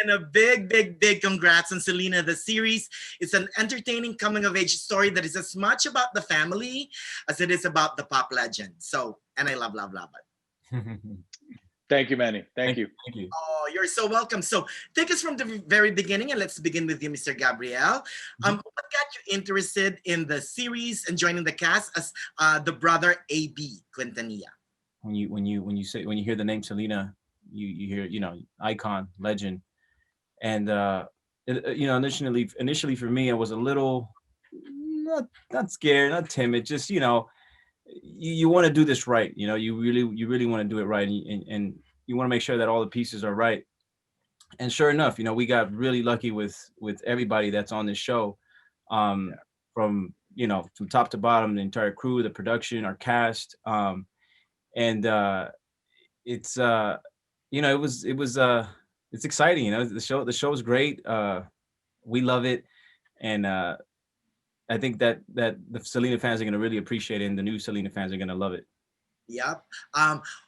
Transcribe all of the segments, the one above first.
And a big, big, big congrats on Selena. The series is an entertaining coming of age story that is as much about the family as it is about the pop legend. So, and I love, love, love it. Thank you, Manny. Thank you. Thank you. Oh, you're so welcome. So, take us from the very beginning and let's begin with you, Mr. Gabriel. What got you interested in the series and joining the cast as the brother AB Quintanilla? When you hear the name Selena, you hear, icon, legend. And initially for me, I was a little not scared, not timid, just you want to do this right. You really want to do it right, and you want to make sure that all the pieces are right. And sure enough, we got really lucky with everybody that's on this show, from from top to bottom, the entire crew, the production, our cast, and it's it's exciting. The show is great. We love it, and I think that the Selena fans are going to really appreciate it, and the new Selena fans are going to love it. Yep.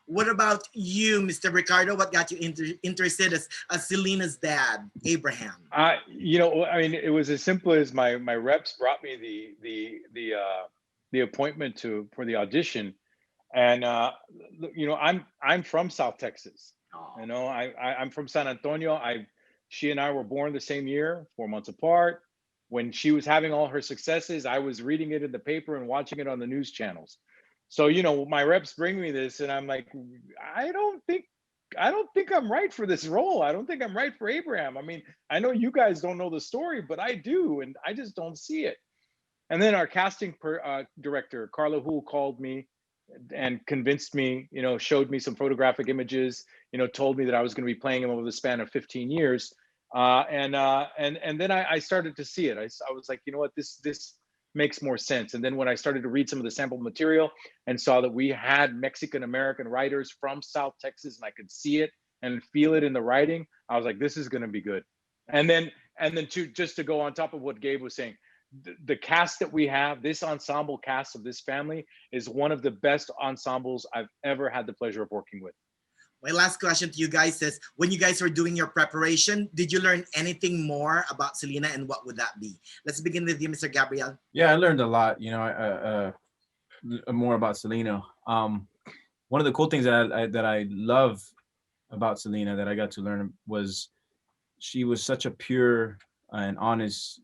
What about you, Mr. Ricardo? What got you interested as Selena's dad, Abraham? It was as simple as my reps brought me the appointment for the audition, and I'm from South Texas. Oh. I'm from San Antonio. She and I were born the same year, 4 months apart. When she was having all her successes, I was reading it in the paper and watching it on the news channels. So, my reps bring me this and I'm like, I don't think I'm right for this role. I don't think I'm right for Abraham. I mean, I know you guys don't know the story, but I do, and I just don't see it. And then our casting director, Carla Hu, called me and convinced me, showed me some photographic images, told me that I was going to be playing him over the span of 15 years. And then I started to see it. I was like, you know what, this makes more sense. And then when I started to read some of the sample material and saw that we had Mexican American writers from South Texas, and I could see it and feel it in the writing, I was like, this is going to be good. And then to go on top of what Gabe was saying, the cast that we have, this ensemble cast of this family, is one of the best ensembles I've ever had the pleasure of working with. My last question to you guys is, when you guys were doing your preparation, did you learn anything more about Selena, and what would that be? Let's begin with you, Mr. Gabriel. Yeah, I learned a lot, more about Selena. One of the cool things that I love about Selena that I got to learn was she was such a pure and honest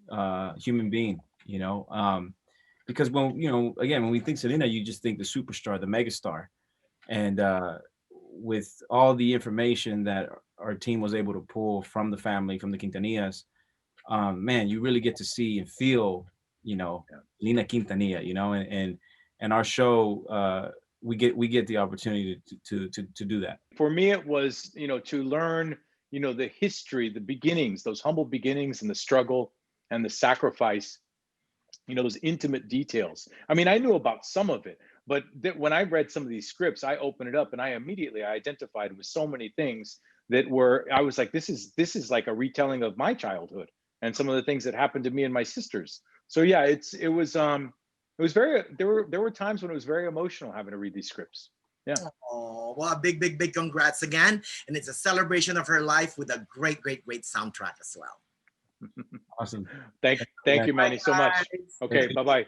human being, because when we think Selena, you just think the superstar, the megastar. And with all the information that our team was able to pull from the family, from the Quintanillas, man, you really get to see and feel, Lina Quintanilla, and our show, we get the opportunity to do that. For me, it was, to learn, the history, the beginnings, those humble beginnings, and the struggle and the sacrifice, those intimate details. I mean, I knew about some of it, but when I read some of these scripts, I opened it up and I immediately identified with so many things I was like, this is like a retelling of my childhood and some of the things that happened to me and my sisters. So yeah, it was very, there were times when it was very emotional having to read these scripts. Yeah. Oh, well, a big, big, big congrats again. And it's a celebration of her life with a great, great, great soundtrack as well. Awesome. Thank you, Manny, so much. Okay, bye-bye.